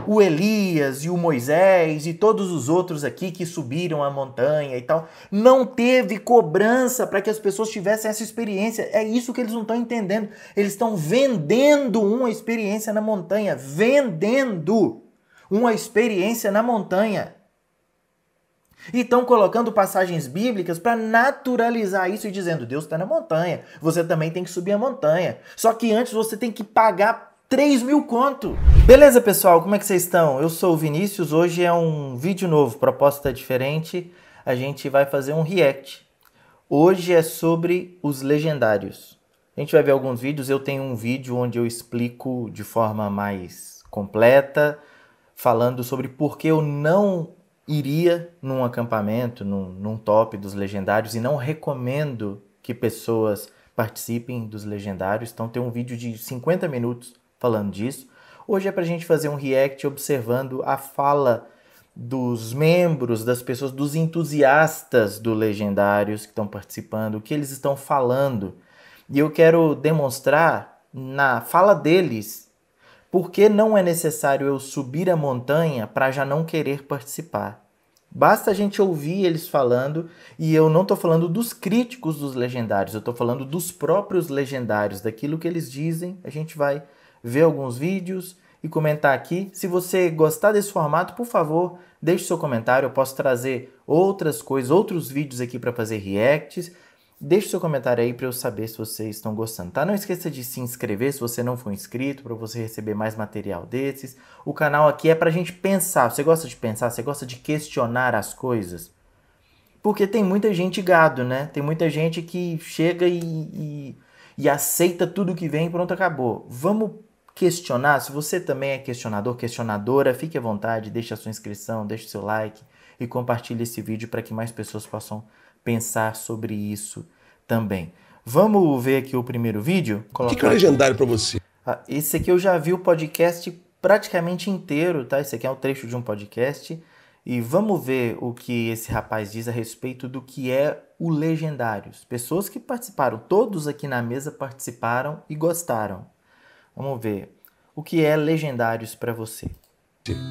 o Elias e o Moisés e todos os outros aqui que subiram a montanha e tal, não teve cobrança para que as pessoas tivessem essa experiência. É isso que eles não estão entendendo. Eles estão vendendo uma experiência na montanha, vendendo uma experiência na montanha. E estão colocando passagens bíblicas para naturalizar isso e dizendo, Deus está na montanha, você também tem que subir a montanha. Só que antes você tem que pagar 3.000 conto. Beleza, pessoal? Como é que vocês estão? Eu sou o Vinícius, hoje é um vídeo novo, proposta diferente. A gente vai fazer um react. Hoje é sobre os legendários. A gente vai ver alguns vídeos, eu tenho um vídeo onde eu explico de forma mais completa, falando sobre por que eu não iria num acampamento, num top dos legendários, e não recomendo que pessoas participem dos legendários. Então tem um vídeo de 50 minutos falando disso. Hoje é pra gente fazer um react observando a fala dos membros, das pessoas, dos entusiastas do Legendários que estão participando, o que eles estão falando. E eu quero demonstrar na fala deles por que não é necessário eu subir a montanha para já não querer participar. Basta a gente ouvir eles falando, e eu não estou falando dos críticos dos legendários, eu estou falando dos próprios legendários, daquilo que eles dizem. A gente vai ver alguns vídeos e comentar aqui. Se você gostar desse formato, por favor, deixe seu comentário. Eu posso trazer outras coisas, outros vídeos aqui para fazer reacts. Deixe seu comentário aí para eu saber se vocês estão gostando, tá? Não esqueça de se inscrever se você não for inscrito, para você receber mais material desses. O canal aqui é pra gente pensar. Você gosta de pensar? Você gosta de questionar as coisas? Porque tem muita gente gado, né? Tem muita gente que chega e aceita tudo que vem e pronto, acabou. Vamos questionar? Se você também é questionador, questionadora, fique à vontade, deixe a sua inscrição, deixe o seu like e compartilhe esse vídeo para que mais pessoas possam pensar sobre isso também. Vamos ver aqui o primeiro vídeo? O que é legendário para você? Esse aqui eu já vi o podcast praticamente inteiro, tá? Esse aqui é um trecho de um podcast. E vamos ver o que esse rapaz diz a respeito do que é o Legendários. Pessoas que participaram, todos aqui na mesa participaram e gostaram. Vamos ver o que é Legendários para você.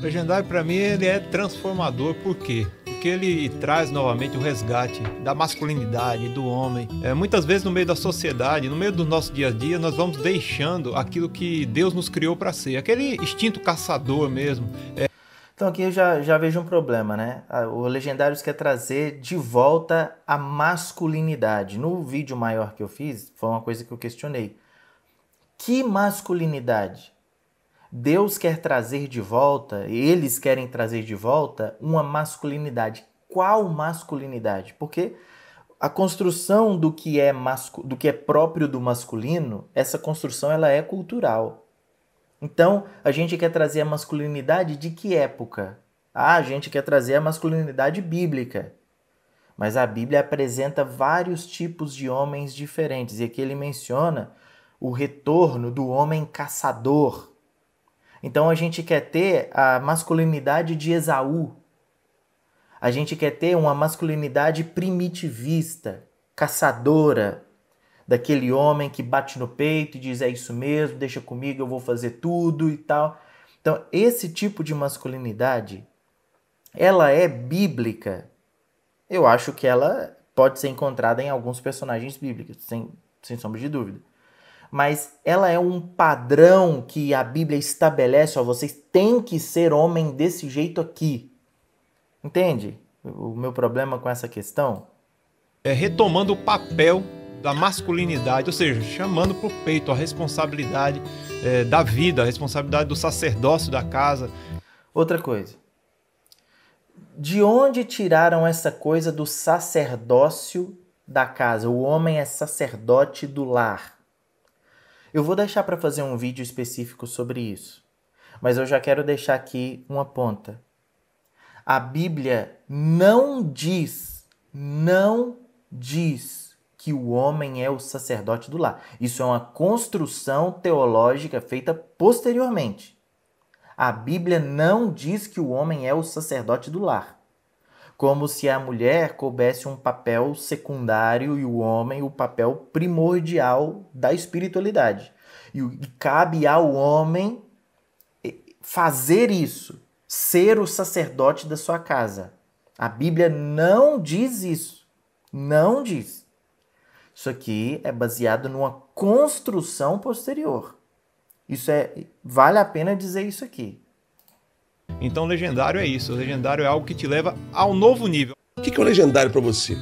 Legendário para mim ele é transformador, por quê? Porque ele traz novamente o resgate da masculinidade, do homem. Muitas vezes no meio da sociedade, no meio do nosso dia a dia, nós vamos deixando aquilo que Deus nos criou para ser, aquele instinto caçador mesmo. Então aqui eu já vejo um problema, né? O Legendários quer trazer de volta a masculinidade. No vídeo maior que eu fiz, foi uma coisa que eu questionei. Que masculinidade? Deus quer trazer de volta, eles querem trazer de volta uma masculinidade. Qual masculinidade? Porque a construção do que é próprio do masculino, essa construção ela é cultural. Então, a gente quer trazer a masculinidade de que época? A gente quer trazer a masculinidade bíblica. Mas a Bíblia apresenta vários tipos de homens diferentes. E aqui ele menciona o retorno do homem caçador. Então a gente quer ter a masculinidade de Esaú. A gente quer ter uma masculinidade primitivista, caçadora, daquele homem que bate no peito e diz é isso mesmo, deixa comigo, eu vou fazer tudo e tal. Então esse tipo de masculinidade, ela é bíblica. Eu acho que ela pode ser encontrada em alguns personagens bíblicos, sem sombra de dúvida. Mas ela é um padrão que a Bíblia estabelece, ó, vocês têm que ser homem desse jeito aqui. Entende o meu problema com essa questão? Retomando o papel da masculinidade, ou seja, chamando para o peito a responsabilidade da vida, a responsabilidade do sacerdócio da casa. Outra coisa. De onde tiraram essa coisa do sacerdócio da casa? O homem é sacerdote do lar. Eu vou deixar para fazer um vídeo específico sobre isso, mas eu já quero deixar aqui uma ponta. A Bíblia não diz que o homem é o sacerdote do lar. Isso é uma construção teológica feita posteriormente. A Bíblia não diz que o homem é o sacerdote do lar. Como se a mulher coubesse um papel secundário e o homem o papel primordial da espiritualidade. E cabe ao homem fazer isso, ser o sacerdote da sua casa. A Bíblia não diz isso. Não diz. Isso aqui é baseado numa construção posterior. Vale a pena dizer isso aqui. Então, legendário é isso. O legendário é algo que te leva ao novo nível. O que é o legendário para você?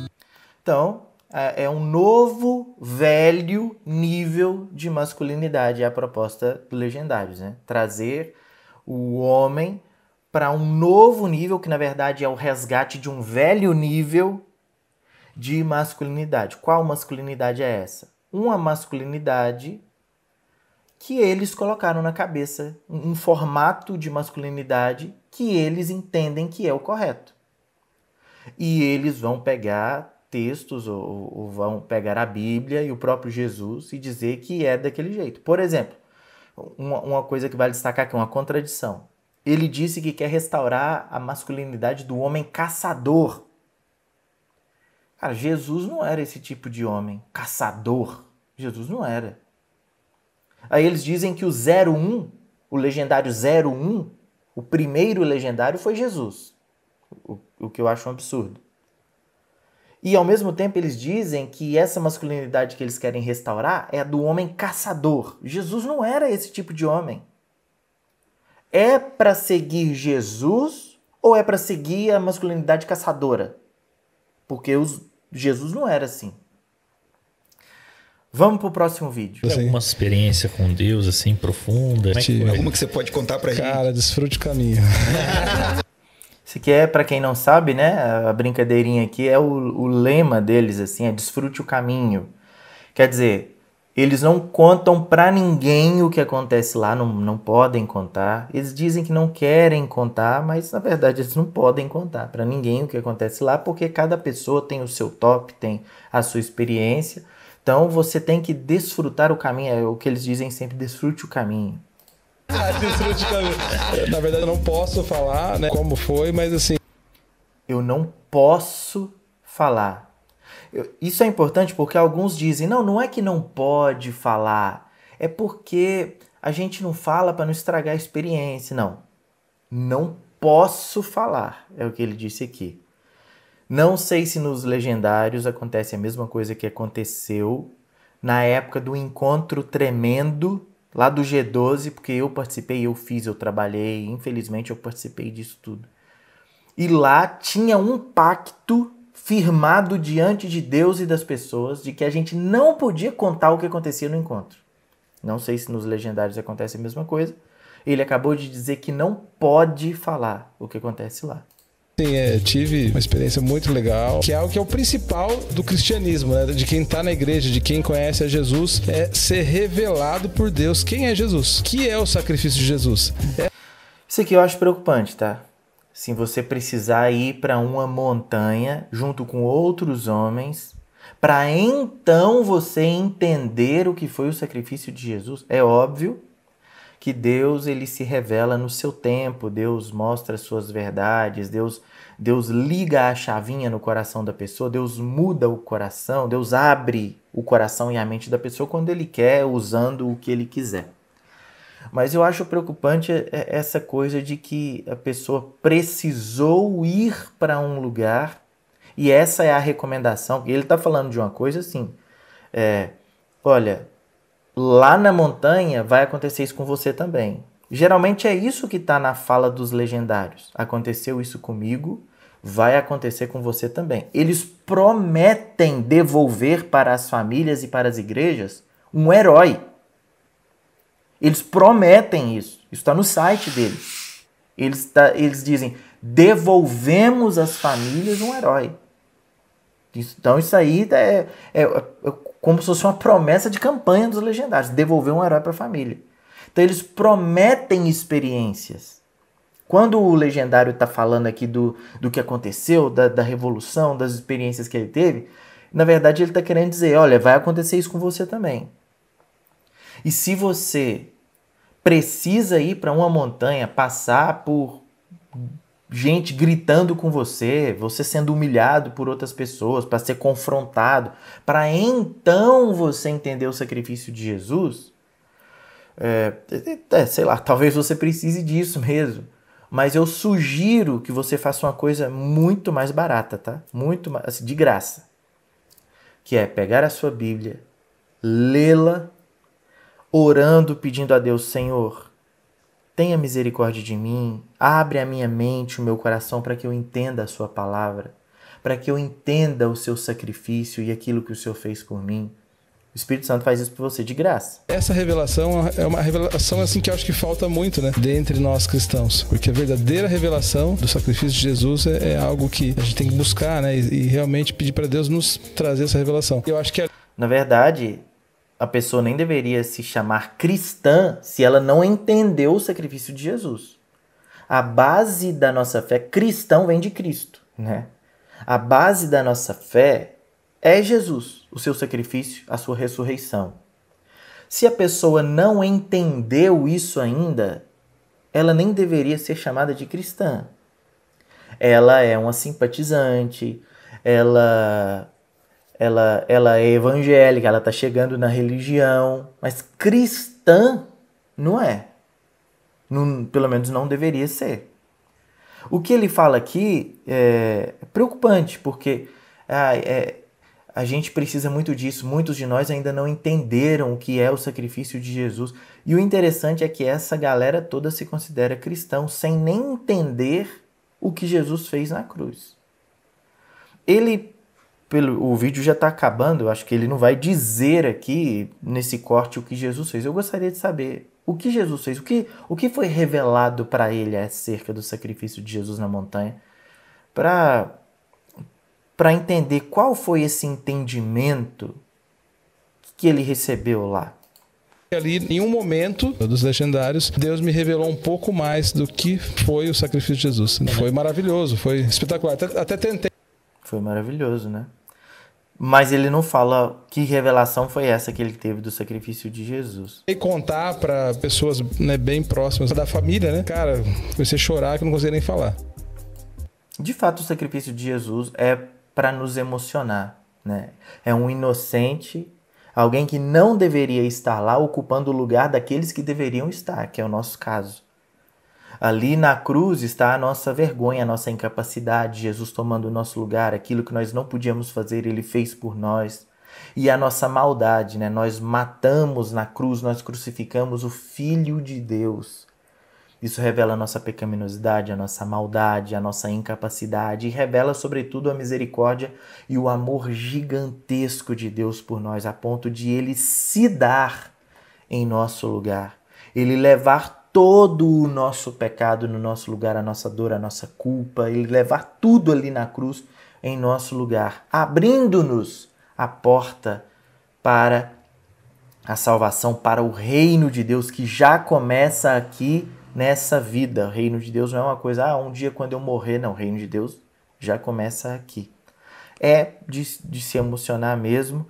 Então, é um novo, velho nível de masculinidade. É a proposta do Legendários, né? Trazer o homem para um novo nível, que na verdade é o resgate de um velho nível de masculinidade. Qual masculinidade é essa? Uma masculinidade que eles colocaram na cabeça, um formato de masculinidade que eles entendem que é o correto. E eles vão pegar textos ou vão pegar a Bíblia e o próprio Jesus e dizer que é daquele jeito. Por exemplo, uma coisa que vale destacar aqui, uma contradição. Ele disse que quer restaurar a masculinidade do homem caçador. Cara, Jesus não era esse tipo de homem, caçador. Jesus não era. Aí eles dizem que o 01, o legendário 01, o primeiro legendário foi Jesus. O que eu acho um absurdo. E ao mesmo tempo eles dizem que essa masculinidade que eles querem restaurar é a do homem caçador. Jesus não era esse tipo de homem. É para seguir Jesus ou é para seguir a masculinidade caçadora? Porque Jesus não era assim. Vamos pro próximo vídeo. Tem alguma experiência com Deus assim profunda? Alguma que você pode contar pra gente? Cara, desfrute o caminho. Isso aqui é, para quem não sabe, né? A brincadeirinha aqui é o lema deles, assim, é desfrute o caminho. Quer dizer, eles não contam pra ninguém o que acontece lá, não podem contar. Eles dizem que não querem contar, mas na verdade eles não podem contar pra ninguém o que acontece lá, porque cada pessoa tem o seu top, tem a sua experiência. Então você tem que desfrutar o caminho, é o que eles dizem sempre, desfrute o caminho. Desfrute o caminho. Na verdade eu não posso falar, né, como foi, mas assim... Eu não posso falar. Isso é importante porque alguns dizem, não é que não pode falar, é porque a gente não fala para não estragar a experiência. Não posso falar, é o que ele disse aqui. Não sei se nos legendários acontece a mesma coisa que aconteceu na época do encontro tremendo lá do G12, porque eu participei, eu fiz, eu trabalhei, infelizmente eu participei disso tudo. E lá tinha um pacto firmado diante de Deus e das pessoas de que a gente não podia contar o que acontecia no encontro. Não sei se nos legendários acontece a mesma coisa. Ele acabou de dizer que não pode falar o que acontece lá. Sim, tive uma experiência muito legal, que é o principal do cristianismo, né? De quem está na igreja, de quem conhece a Jesus, é ser revelado por Deus quem é Jesus, que é o sacrifício de Jesus. Isso aqui eu acho preocupante, tá? Se você precisar ir para uma montanha junto com outros homens, para então você entender o que foi o sacrifício de Jesus, é óbvio que Deus ele se revela no seu tempo, Deus mostra as suas verdades, Deus liga a chavinha no coração da pessoa, Deus muda o coração, Deus abre o coração e a mente da pessoa quando Ele quer, usando o que Ele quiser. Mas eu acho preocupante essa coisa de que a pessoa precisou ir para um lugar e essa é a recomendação. Ele está falando de uma coisa assim, olha, lá na montanha vai acontecer isso com você também. Geralmente é isso que está na fala dos legendários. Aconteceu isso comigo, vai acontecer com você também. Eles prometem devolver para as famílias e para as igrejas um herói. Eles prometem isso. Isso está no site deles. Eles dizem, devolvemos às famílias um herói. Então isso aí é como se fosse uma promessa de campanha dos legendários, devolver um herói para a família. Então eles prometem experiências. Quando o legendário está falando aqui do que aconteceu, da revolução, das experiências que ele teve, na verdade ele está querendo dizer, olha, vai acontecer isso com você também. E se você precisa ir para uma montanha, passar por gente gritando com você sendo humilhado por outras pessoas, para ser confrontado, para então você entender o sacrifício de Jesus, sei lá, talvez você precise disso mesmo. Mas eu sugiro que você faça uma coisa muito mais barata, tá? Muito mais, assim, de graça. Que é pegar a sua Bíblia, lê-la, orando, pedindo a Deus, Senhor, tenha misericórdia de mim, abre a minha mente, o meu coração, para que eu entenda a sua palavra, para que eu entenda o seu sacrifício e aquilo que o Senhor fez por mim. O Espírito Santo faz isso por você de graça. Essa revelação é uma revelação assim que eu acho que falta muito, né, dentre nós cristãos, porque a verdadeira revelação do sacrifício de Jesus é algo que a gente tem que buscar, né, e realmente pedir para Deus nos trazer essa revelação. Eu acho que na verdade, a pessoa nem deveria se chamar cristã se ela não entendeu o sacrifício de Jesus. A base da nossa fé, cristão vem de Cristo, né? A base da nossa fé é Jesus, o seu sacrifício, a sua ressurreição. Se a pessoa não entendeu isso ainda, ela nem deveria ser chamada de cristã. Ela é uma simpatizante, ela é evangélica, ela está chegando na religião, mas cristã não é. Pelo menos não deveria ser. O que ele fala aqui é preocupante, porque a gente precisa muito disso. Muitos de nós ainda não entenderam o que é o sacrifício de Jesus. E o interessante é que essa galera toda se considera cristão sem nem entender o que Jesus fez na cruz. O vídeo já está acabando, eu acho que ele não vai dizer aqui nesse corte o que Jesus fez. Eu gostaria de saber o que Jesus fez, o que foi revelado para ele acerca do sacrifício de Jesus na montanha, para entender qual foi esse entendimento que ele recebeu lá. Ali, em um momento dos legendários, Deus me revelou um pouco mais do que foi o sacrifício de Jesus. Foi maravilhoso, foi espetacular. Até tentei. Foi maravilhoso, né? Mas ele não fala que revelação foi essa que ele teve do sacrifício de Jesus. E contar para pessoas, né, bem próximas da família, né? Cara, comecei a chorar que eu não conseguia nem falar. De fato, o sacrifício de Jesus é para nos emocionar, né? É um inocente, alguém que não deveria estar lá ocupando o lugar daqueles que deveriam estar, que é o nosso caso. Ali na cruz está a nossa vergonha, a nossa incapacidade, Jesus tomando o nosso lugar, aquilo que nós não podíamos fazer, ele fez por nós. E a nossa maldade, né? Nós matamos na cruz, nós crucificamos o Filho de Deus. Isso revela a nossa pecaminosidade, a nossa maldade, a nossa incapacidade e revela, sobretudo, a misericórdia e o amor gigantesco de Deus por nós, a ponto de ele se dar em nosso lugar. Ele levar todo o nosso pecado no nosso lugar, a nossa dor, a nossa culpa, ele levar tudo ali na cruz em nosso lugar, abrindo-nos a porta para a salvação, para o reino de Deus que já começa aqui nessa vida. O reino de Deus não é uma coisa, um dia quando eu morrer, não, o reino de Deus já começa aqui. É de se emocionar mesmo,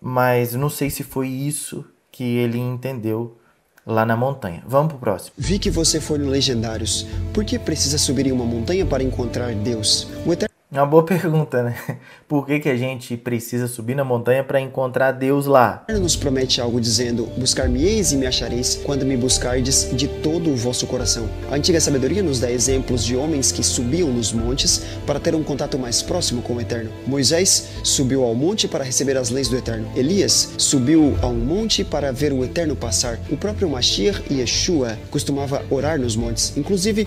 mas não sei se foi isso que ele entendeu lá na montanha. Vamos pro próximo. Vi que você foi no Legendários. Por que precisa subir em uma montanha para encontrar Deus? O Eterno... É uma boa pergunta, né? Por que a gente precisa subir na montanha para encontrar Deus lá? Ele nos promete algo dizendo, buscar-me-eis e me achareis quando me buscardes de todo o vosso coração. A antiga sabedoria nos dá exemplos de homens que subiam nos montes para ter um contato mais próximo com o Eterno. Moisés subiu ao monte para receber as leis do Eterno. Elias subiu a um monte para ver o Eterno passar. O próprio Mashiach e Yeshua costumava orar nos montes. Inclusive...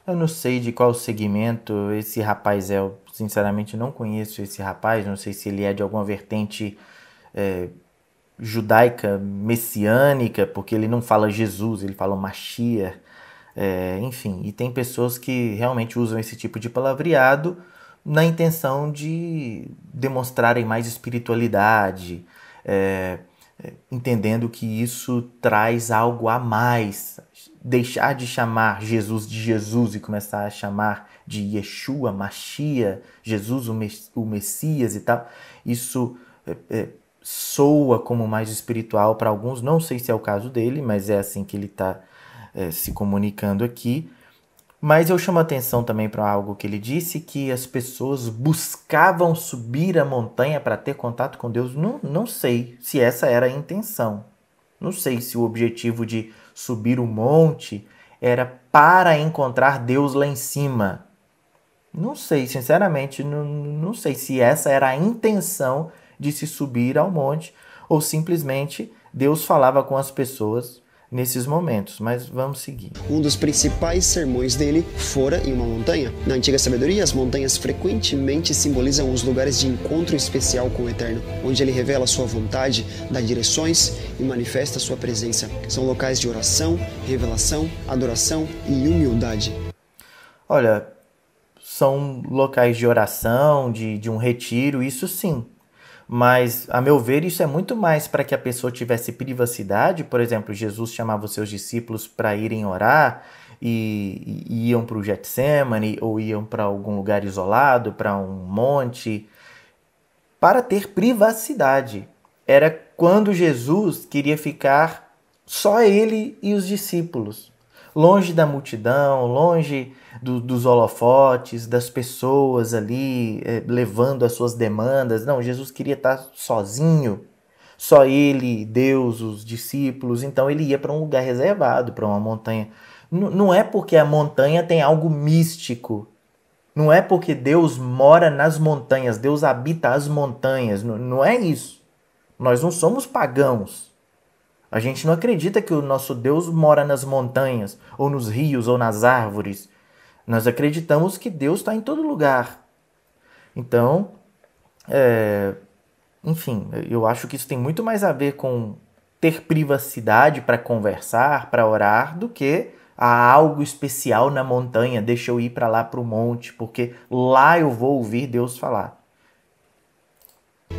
Eu não sei de qual segmento esse rapaz é. Eu, sinceramente, não conheço esse rapaz. Não sei se ele é de alguma vertente judaica, messiânica, porque ele não fala Jesus, ele fala Mashiach. Enfim, e tem pessoas que realmente usam esse tipo de palavreado na intenção de demonstrarem mais espiritualidade, entendendo que isso traz algo a mais. Deixar de chamar Jesus de Jesus e começar a chamar de Yeshua, Mashiach, Jesus o Messias e tal, isso soa como mais espiritual para alguns. Não sei se é o caso dele, mas é assim que ele está se comunicando aqui. Mas eu chamo a atenção também para algo que ele disse, que as pessoas buscavam subir a montanha para ter contato com Deus. Não sei se essa era a intenção. Não sei se o objetivo de subir o monte era para encontrar Deus lá em cima. Não sei, sinceramente, não sei se essa era a intenção de se subir ao monte ou simplesmente Deus falava com as pessoas nesses momentos, mas vamos seguir. Um dos principais sermões dele fora em uma montanha. Na antiga sabedoria, as montanhas frequentemente simbolizam os lugares de encontro especial com o Eterno, onde ele revela sua vontade, dá direções e manifesta sua presença. São locais de oração, revelação, adoração e humildade. Olha, são locais de oração, de um retiro, isso sim. Mas, a meu ver, isso é muito mais para que a pessoa tivesse privacidade. Por exemplo, Jesus chamava os seus discípulos para irem orar e iam para o Getsemane ou iam para algum lugar isolado, para um monte, para ter privacidade. Era quando Jesus queria ficar só ele e os discípulos, longe da multidão, longe dos holofotes, das pessoas ali levando as suas demandas. Não, Jesus queria estar sozinho, só ele, Deus, os discípulos. Então ele ia para um lugar reservado, para uma montanha. Não é porque a montanha tem algo místico. Não é porque Deus mora nas montanhas, Deus habita as montanhas. Não é isso. Nós não somos pagãos. A gente não acredita que o nosso Deus mora nas montanhas, ou nos rios, ou nas árvores. Nós acreditamos que Deus está em todo lugar. Então, enfim, eu acho que isso tem muito mais a ver com ter privacidade para conversar, para orar, do que há algo especial na montanha, deixa eu ir para lá, para o monte, porque lá eu vou ouvir Deus falar.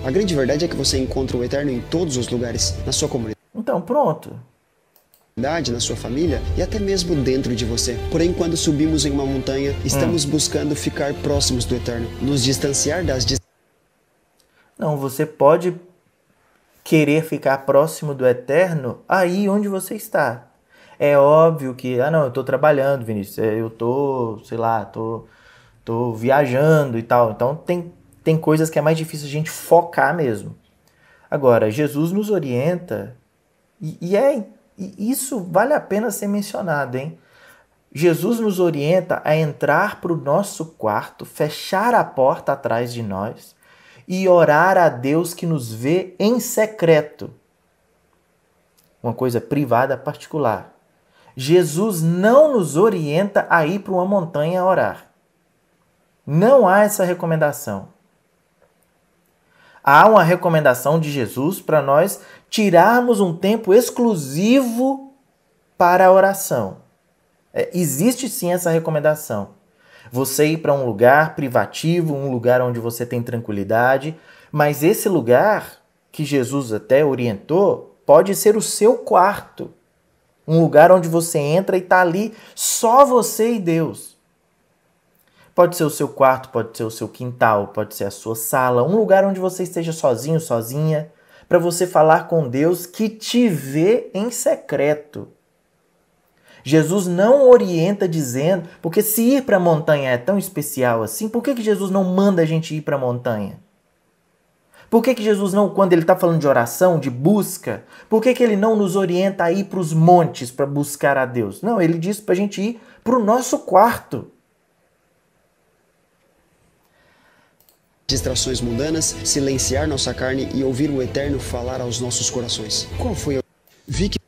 A grande verdade é que você encontra o Eterno em todos os lugares, na sua comunidade. Então, pronto. Na sua família e até mesmo dentro de você. Porém, quando subimos em uma montanha, estamos buscando ficar próximos do Eterno, nos distanciar das Não, você pode querer ficar próximo do Eterno aí onde você está. É óbvio que, eu estou trabalhando, Vinícius, eu estou, sei lá, tô viajando e tal. Então, tem coisas que é mais difícil a gente focar mesmo. Agora, Jesus nos orienta e isso vale a pena ser mencionado, hein? Jesus nos orienta a entrar para o nosso quarto, fechar a porta atrás de nós e orar a Deus que nos vê em secreto. Uma coisa privada, particular. Jesus não nos orienta a ir para uma montanha orar. Não há essa recomendação. Há uma recomendação de Jesus para nós tirarmos um tempo exclusivo para a oração. Existe sim essa recomendação. Você ir para um lugar privativo, um lugar onde você tem tranquilidade, mas esse lugar que Jesus até orientou pode ser o seu quarto. Um lugar onde você entra e está ali só você e Deus. Pode ser o seu quarto, pode ser o seu quintal, pode ser a sua sala, um lugar onde você esteja sozinho, sozinha, para você falar com Deus que te vê em secreto. Jesus não orienta dizendo, porque se ir para a montanha é tão especial assim, por que Jesus não manda a gente ir para a montanha? Por que Jesus não, quando ele está falando de oração, de busca, por que ele não nos orienta a ir para os montes para buscar a Deus? Não, ele diz para a gente ir para o nosso quarto. Distrações mundanas, silenciar nossa carne e ouvir o Eterno falar aos nossos corações. Qual foi a... Vi que...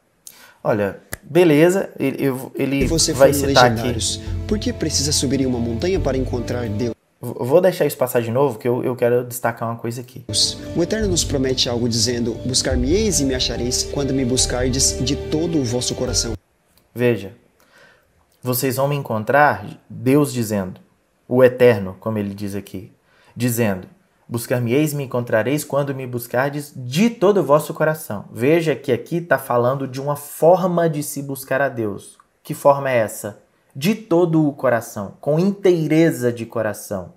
Olha, beleza, ele você vai foi citar Legendários. aqui. Por que precisa subir em uma montanha para encontrar Deus? Vou deixar isso passar de novo, que eu quero destacar uma coisa aqui. O Eterno nos promete algo dizendo: buscar-me-eis e me achareis quando me buscardes de todo o vosso coração. Veja, vocês vão me encontrar, Deus dizendo, o Eterno, como ele diz aqui, dizendo, buscar-me-eis e me encontrareis quando me buscardes de todo o vosso coração. Veja que aqui está falando de uma forma de se buscar a Deus. Que forma é essa? De todo o coração, com inteireza de coração.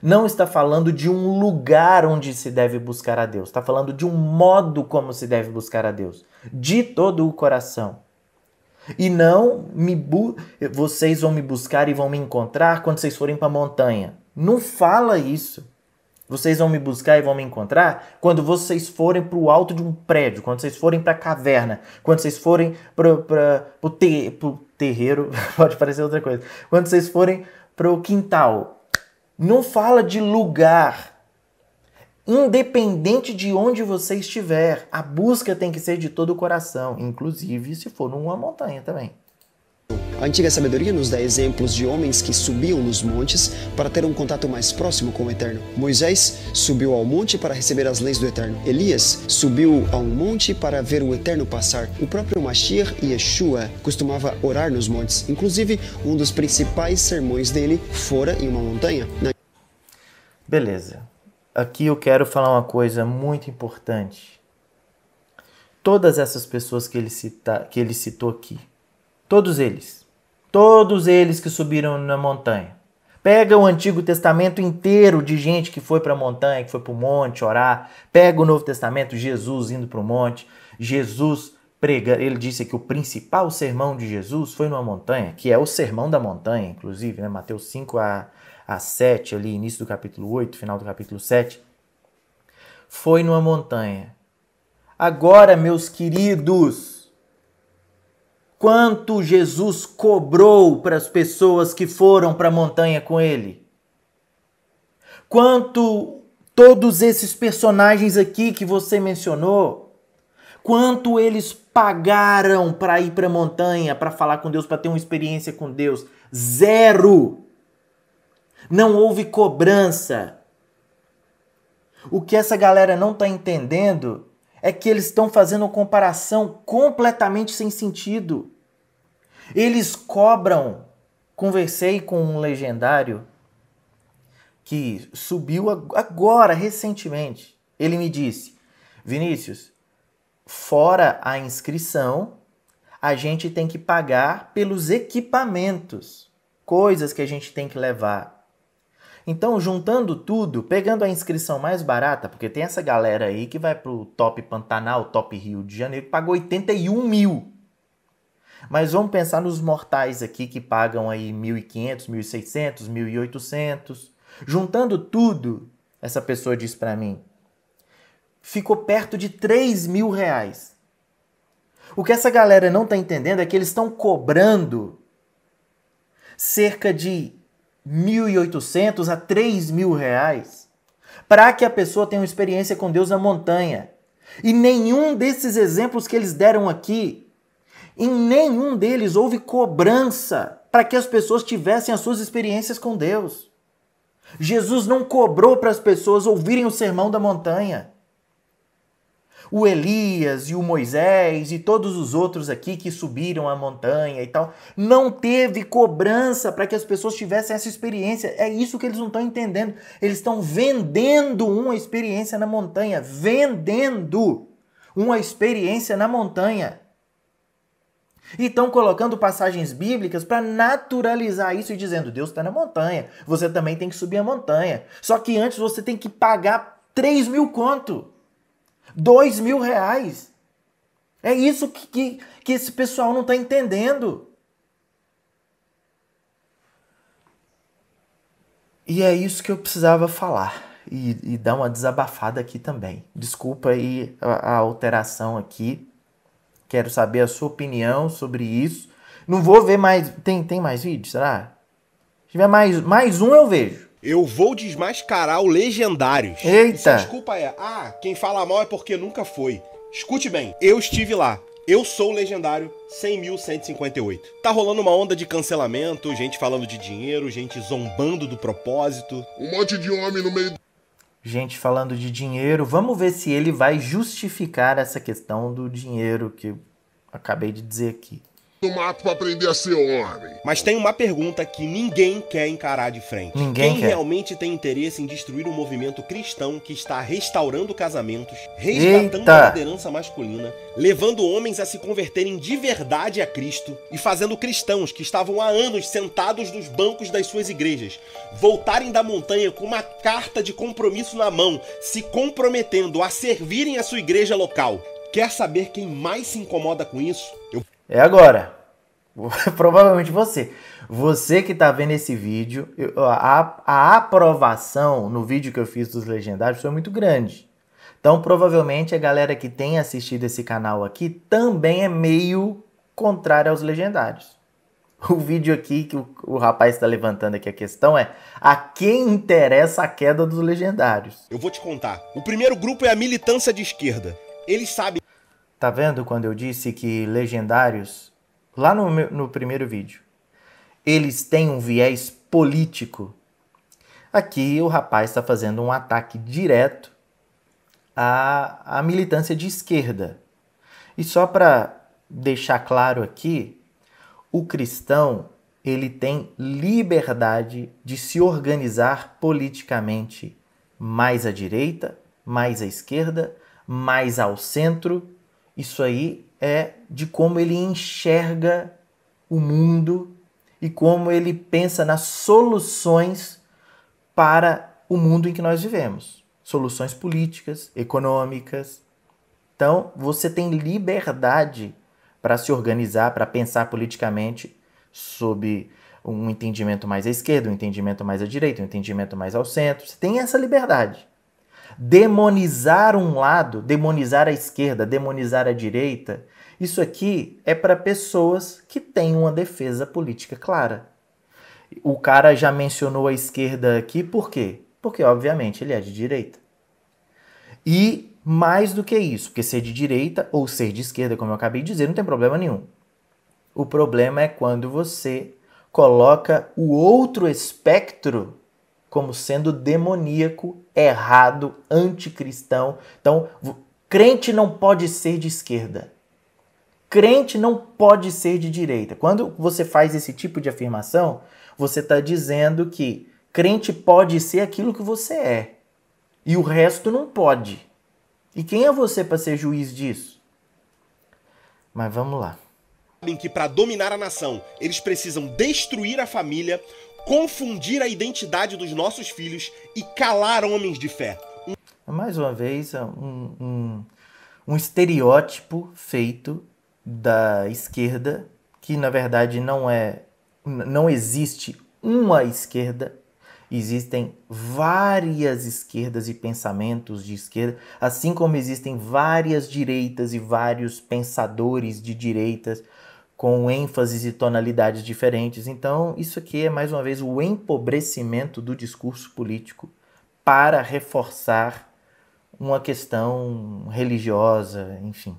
Não está falando de um lugar onde se deve buscar a Deus. Está falando de um modo como se deve buscar a Deus. De todo o coração. E não vocês vão me buscar e vão me encontrar quando vocês forem para a montanha. Não fala isso. Vocês vão me buscar e vão me encontrar quando vocês forem para o alto de um prédio, quando vocês forem para a caverna, quando vocês forem para o terreiro, pode parecer outra coisa, quando vocês forem para o quintal. Não fala de lugar. Independente de onde você estiver, a busca tem que ser de todo o coração, inclusive se for numa montanha também. A antiga sabedoria nos dá exemplos de homens que subiam nos montes para ter um contato mais próximo com o Eterno. Moisés subiu ao monte para receber as leis do Eterno. Elias subiu a um monte para ver o Eterno passar. O próprio Mashiach e Yeshua costumava orar nos montes. Inclusive, um dos principais sermões dele fora em uma montanha. Beleza. Aqui eu quero falar uma coisa muito importante. Todas essas pessoas que ele citou aqui, todos eles que subiram na montanha. Pega o Antigo Testamento inteiro de gente que foi para a montanha, que foi para o monte orar. Pega o Novo Testamento, Jesus indo para o monte. Jesus pregando. Ele disse que o principal sermão de Jesus foi numa montanha, que é o sermão da montanha, inclusive, né? Mateus 5 a 7, ali, início do capítulo 8, final do capítulo 7. Foi numa montanha. Agora, meus queridos, quanto Jesus cobrou para as pessoas que foram para a montanha com ele? Quanto todos esses personagens aqui que você mencionou, quanto eles pagaram para ir para a montanha, para falar com Deus, para ter uma experiência com Deus? 0. Não houve cobrança. O que essa galera não está entendendo é que eles estão fazendo uma comparação completamente sem sentido. Eles cobram. Conversei com um legendário que subiu agora, recentemente. Ele me disse: Vinícius, fora a inscrição, a gente tem que pagar pelos equipamentos, coisas que a gente tem que levar. Então, juntando tudo, pegando a inscrição mais barata, porque tem essa galera aí que vai pro Top Pantanal, Top Rio de Janeiro, que pagou 81 mil. Mas vamos pensar nos mortais aqui que pagam aí 1.500, 1.600, 1.800. Juntando tudo, essa pessoa disse para mim, ficou perto de 3 mil reais. O que essa galera não tá entendendo é que eles estão cobrando cerca de 1.800 a 3 mil reais para que a pessoa tenha uma experiência com Deus na montanha. E nenhum desses exemplos que eles deram aqui, em nenhum deles houve cobrança para que as pessoas tivessem as suas experiências com Deus. Jesus não cobrou para as pessoas ouvirem o sermão da montanha. O Elias e o Moisés e todos os outros aqui que subiram a montanha e tal, não teve cobrança para que as pessoas tivessem essa experiência. É isso que eles não estão entendendo. Eles estão vendendo uma experiência na montanha. Vendendo uma experiência na montanha. E estão colocando passagens bíblicas para naturalizar isso e dizendo, Deus está na montanha, você também tem que subir a montanha. Só que antes você tem que pagar 3 mil conto. 2 mil reais. É isso que esse pessoal não está entendendo. E é isso que eu precisava falar. E dar uma desabafada aqui também. Desculpa aí a alteração aqui. Quero saber a sua opinião sobre isso. Não vou ver mais... Tem mais vídeo, será? Se tiver mais um, eu vejo. Eu vou desmascarar o Legendários. Eita! E se a desculpa é, quem fala mal é porque nunca foi. Escute bem, eu estive lá. Eu sou o Legendário 100.158. Tá rolando uma onda de cancelamento, gente falando de dinheiro, gente zombando do propósito. Um monte de homem no meio... Gente falando de dinheiro. Vamos ver se ele vai justificar essa questão do dinheiro que eu acabei de dizer aqui. do mato pra aprender a ser homem. Mas tem uma pergunta que ninguém quer encarar de frente. Quem realmente tem interesse em destruir um movimento cristão que está restaurando casamentos, resgatando a liderança masculina, levando homens a se converterem de verdade a Cristo e fazendo cristãos que estavam há anos sentados nos bancos das suas igrejas voltarem da montanha com uma carta de compromisso na mão, se comprometendo a servirem a sua igreja local? Quer saber quem mais se incomoda com isso? É agora. Provavelmente você. Você que tá vendo esse vídeo, a aprovação no vídeo que eu fiz dos legendários foi muito grande. Então, provavelmente, a galera que tem assistido esse canal aqui também é meio contrária aos legendários. O vídeo aqui que o rapaz está levantando aqui, a questão é: a quem interessa a queda dos legendários? Eu vou te contar. O primeiro grupo é a militância de esquerda. Eles sabem... Tá vendo quando eu disse que legendários, lá no primeiro vídeo, eles têm um viés político? Aqui o rapaz está fazendo um ataque direto à militância de esquerda. E só para deixar claro aqui, o cristão, ele tem liberdade de se organizar politicamente mais à direita, mais à esquerda, mais ao centro. Isso aí é de como ele enxerga o mundo e como ele pensa nas soluções para o mundo em que nós vivemos. Soluções políticas, econômicas. Então, você tem liberdade para se organizar, para pensar politicamente sob um entendimento mais à esquerda, um entendimento mais à direita, um entendimento mais ao centro. Você tem essa liberdade. Demonizar um lado, demonizar a esquerda, demonizar a direita, isso aqui é para pessoas que têm uma defesa política clara. O cara já mencionou a esquerda aqui, por quê? Porque, obviamente, ele é de direita. E mais do que isso, porque ser de direita ou ser de esquerda, como eu acabei de dizer, não tem problema nenhum. O problema é quando você coloca o outro espectro como sendo demoníaco, errado, anticristão. Então, crente não pode ser de esquerda. Crente não pode ser de direita. Quando você faz esse tipo de afirmação, você está dizendo que crente pode ser aquilo que você é. E o resto não pode. E quem é você para ser juiz disso? Mas vamos lá. Sabem que para dominar a nação, eles precisam destruir a família, confundir a identidade dos nossos filhos e calar homens de fé. Mais uma vez, um estereótipo feito da esquerda, que na verdade não existe uma esquerda, existem várias esquerdas e pensamentos de esquerda, assim como existem várias direitas e vários pensadores de direitas com ênfases e tonalidades diferentes. Então, isso aqui é, mais uma vez, o empobrecimento do discurso político para reforçar uma questão religiosa, enfim.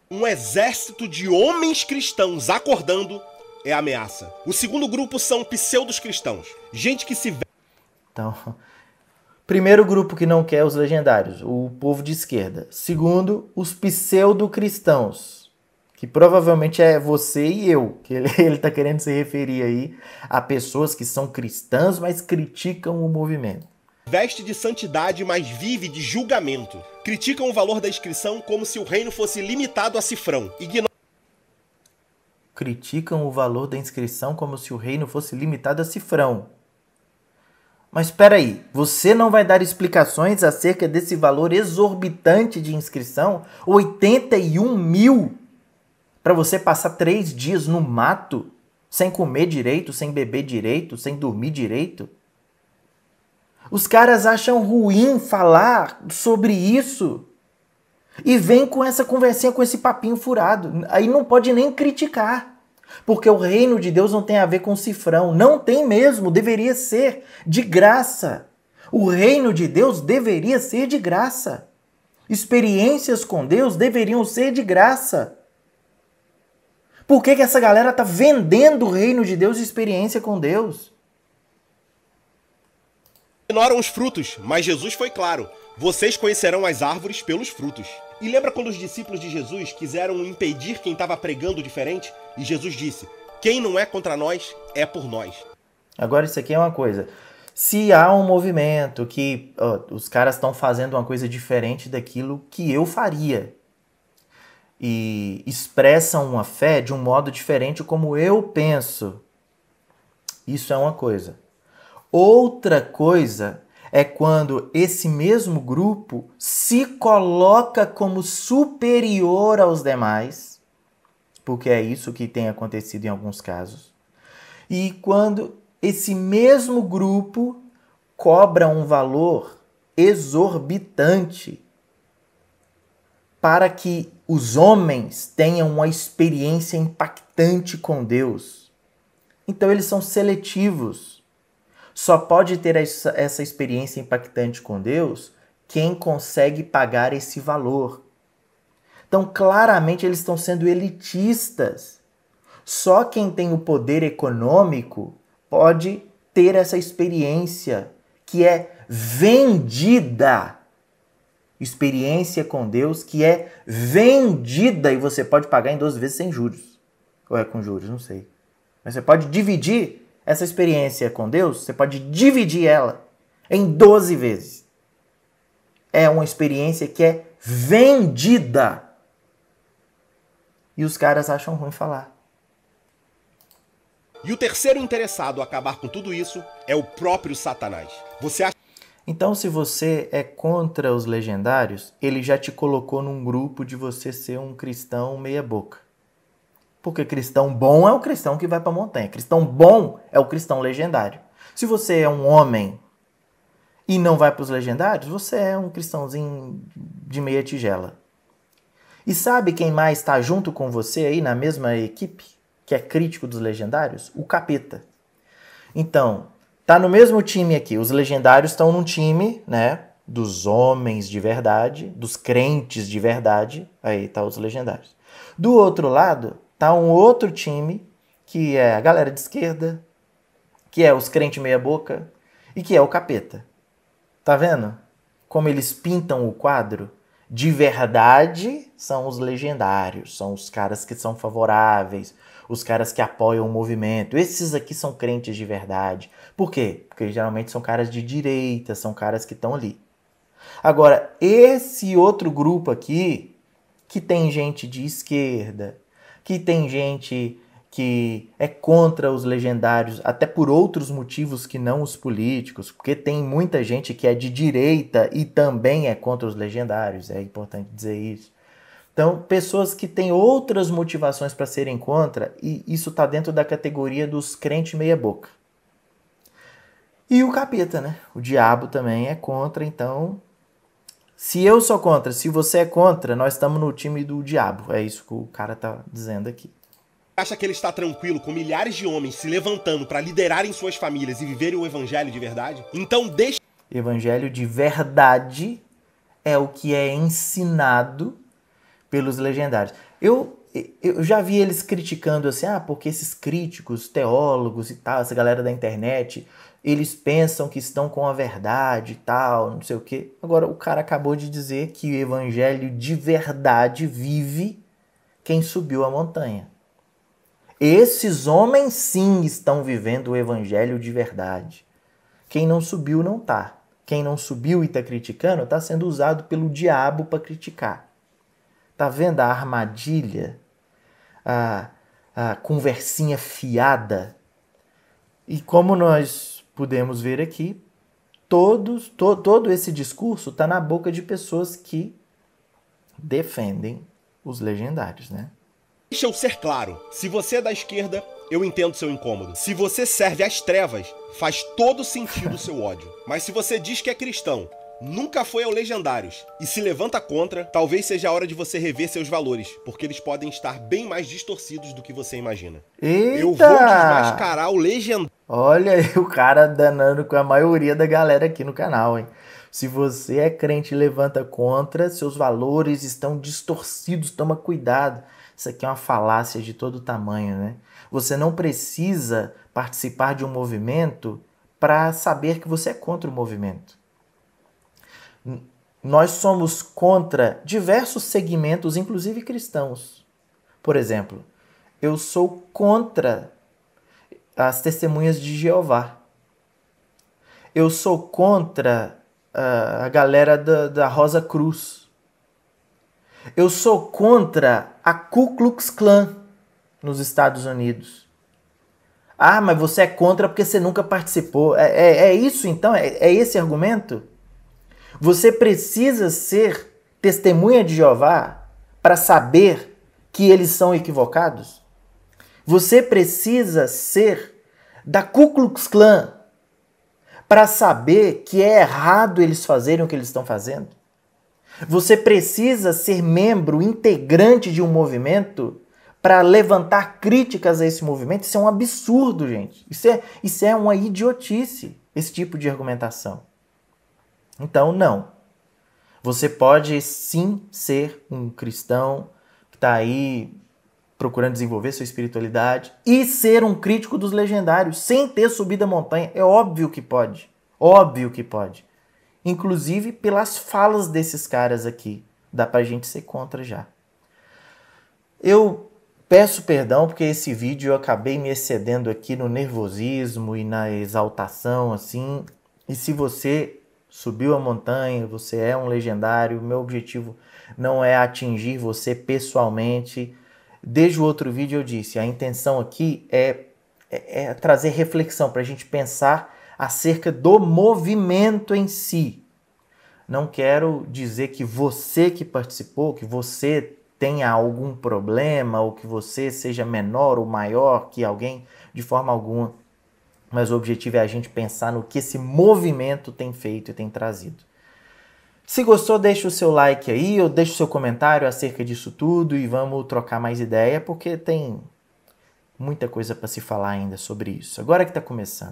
Um exército de homens cristãos acordando é a ameaça. O segundo grupo são pseudos cristãos. Gente que se... Então, primeiro grupo que não quer os legendários, o povo de esquerda. Segundo, os pseudo-cristãos, que provavelmente é você e eu, que ele está querendo se referir aí a pessoas que são cristãs, mas criticam o movimento. Veste de santidade, mas vive de julgamento. Criticam o valor da inscrição como se o reino fosse limitado a cifrão. Criticam o valor da inscrição como se o reino fosse limitado a cifrão. Mas espera aí, você não vai dar explicações acerca desse valor exorbitante de inscrição? 81 mil para você passar 3 dias no mato, sem comer direito, sem beber direito, sem dormir direito? Os caras acham ruim falar sobre isso e vem com essa conversinha, com esse papinho furado. Aí não pode nem criticar. Porque o reino de Deus não tem a ver com cifrão. Não tem mesmo, deveria ser de graça. O reino de Deus deveria ser de graça. Experiências com Deus deveriam ser de graça. Por que essa galera está vendendo o reino de Deus e experiência com Deus? Ignoram os frutos, mas Jesus foi claro. Vocês conhecerão as árvores pelos frutos. E lembra quando os discípulos de Jesus quiseram impedir quem estava pregando diferente? E Jesus disse, quem não é contra nós, é por nós. Agora isso aqui é uma coisa. Se há um movimento que os caras estão fazendo uma coisa diferente daquilo que eu faria e expressam uma fé de um modo diferente como eu penso, isso é uma coisa. Outra coisa é quando esse mesmo grupo se coloca como superior aos demais porque é isso que tem acontecido em alguns casos. E quando esse mesmo grupo cobra um valor exorbitante para que os homens tenham uma experiência impactante com Deus. Então eles são seletivos. Só pode ter essa experiência impactante com Deus quem consegue pagar esse valor. Então, claramente, eles estão sendo elitistas. Só quem tem o poder econômico pode ter essa experiência que é vendida. Experiência com Deus que é vendida e você pode pagar em 12 vezes sem juros. Ou é com juros, não sei. Mas você pode dividir essa experiência com Deus, você pode dividir ela em 12 vezes. É uma experiência que é vendida. E os caras acham ruim falar. E o terceiro interessado a acabar com tudo isso é o próprio Satanás. Você acha... Então, se você é contra os legendários, ele já te colocou num grupo de você ser um cristão meia boca. Porque cristão bom é o cristão que vai para a montanha. Cristão bom é o cristão legendário. Se você é um homem e não vai para os legendários, você é um cristãozinho de meia tigela. E sabe quem mais está junto com você aí na mesma equipe, que é crítico dos legendários? O capeta. Então, tá no mesmo time aqui. Os legendários estão num time, né, dos homens de verdade, dos crentes de verdade. Aí tá os legendários. Do outro lado, tá um outro time, que é a galera de esquerda, que é os crentes meia boca e que é o capeta. Tá vendo como eles pintam o quadro? De verdade são os legendários, são os caras que são favoráveis, os caras que apoiam o movimento. Esses aqui são crentes de verdade. Por quê? Porque geralmente são caras de direita, são caras que estão ali. Agora, esse outro grupo aqui, que tem gente de esquerda, que tem gente que é contra os legendários, até por outros motivos que não os políticos, porque tem muita gente que é de direita e também é contra os legendários, é importante dizer isso. Então, pessoas que têm outras motivações para serem contra, e isso está dentro da categoria dos crentes meia boca. E o capeta, né? O diabo também é contra, então... Se eu sou contra, se você é contra, nós estamos no time do diabo. É isso que o cara tá dizendo aqui. Acha que ele está tranquilo com milhares de homens se levantando para liderarem suas famílias e viverem o evangelho de verdade? Então deixa... Evangelho de verdade é o que é ensinado pelos legendários. Eu já vi eles criticando assim, porque esses críticos, teólogos e tal, essa galera da internet, eles pensam que estão com a verdade e tal, não sei o quê. Agora, o cara acabou de dizer que o evangelho de verdade vive quem subiu a montanha. Esses homens sim estão vivendo o evangelho de verdade. Quem não subiu não tá. Quem não subiu e está criticando está sendo usado pelo diabo para criticar. Tá vendo a armadilha? A conversinha fiada? E como nós podemos ver aqui, todo esse discurso está na boca de pessoas que defendem os legendários, né? Deixa eu ser claro, se você é da esquerda, eu entendo seu incômodo. Se você serve às trevas, faz todo sentido o seu ódio. Mas se você diz que é cristão, nunca foi ao legendários e se levanta contra, talvez seja a hora de você rever seus valores, porque eles podem estar bem mais distorcidos do que você imagina. Eita! Eu vou desmascarar o legendário. Olha aí o cara danando com a maioria da galera aqui no canal, hein? Se você é crente e levanta contra, seus valores estão distorcidos, toma cuidado. Isso aqui é uma falácia de todo tamanho, né? Você não precisa participar de um movimento para saber que você é contra o movimento. Nós somos contra diversos segmentos, inclusive cristãos. Por exemplo, eu sou contra as testemunhas de Jeová. Eu sou contra a galera da Rosa Cruz. Eu sou contra a Ku Klux Klan nos Estados Unidos. Ah, mas você é contra porque você nunca participou. É isso então? É esse argumento? Você precisa ser testemunha de Jeová para saber que eles são equivocados? Você precisa ser da Ku Klux Klan para saber que é errado eles fazerem o que eles estão fazendo? Você precisa ser membro integrante de um movimento para levantar críticas a esse movimento? Isso é um absurdo, gente. Isso é uma idiotice, esse tipo de argumentação. Então, não. Você pode sim ser um cristão que está aí procurando desenvolver sua espiritualidade e ser um crítico dos legendários sem ter subido a montanha. É óbvio que pode. Óbvio que pode. Inclusive pelas falas desses caras aqui. Dá pra gente ser contra já. Eu peço perdão porque esse vídeo eu acabei me excedendo aqui no nervosismo e na exaltação, assim. E se você subiu a montanha, você é um legendário, meu objetivo não é atingir você pessoalmente. Desde o outro vídeo eu disse, a intenção aqui é trazer reflexão para a gente pensar acerca do movimento em si. Não quero dizer que você que participou, que você tenha algum problema ou que você seja menor ou maior que alguém, de forma alguma. Mas o objetivo é a gente pensar no que esse movimento tem feito e tem trazido. Se gostou, deixa o seu like aí, ou deixa o seu comentário acerca disso tudo e vamos trocar mais ideia, porque tem muita coisa para se falar ainda sobre isso. Agora que está começando.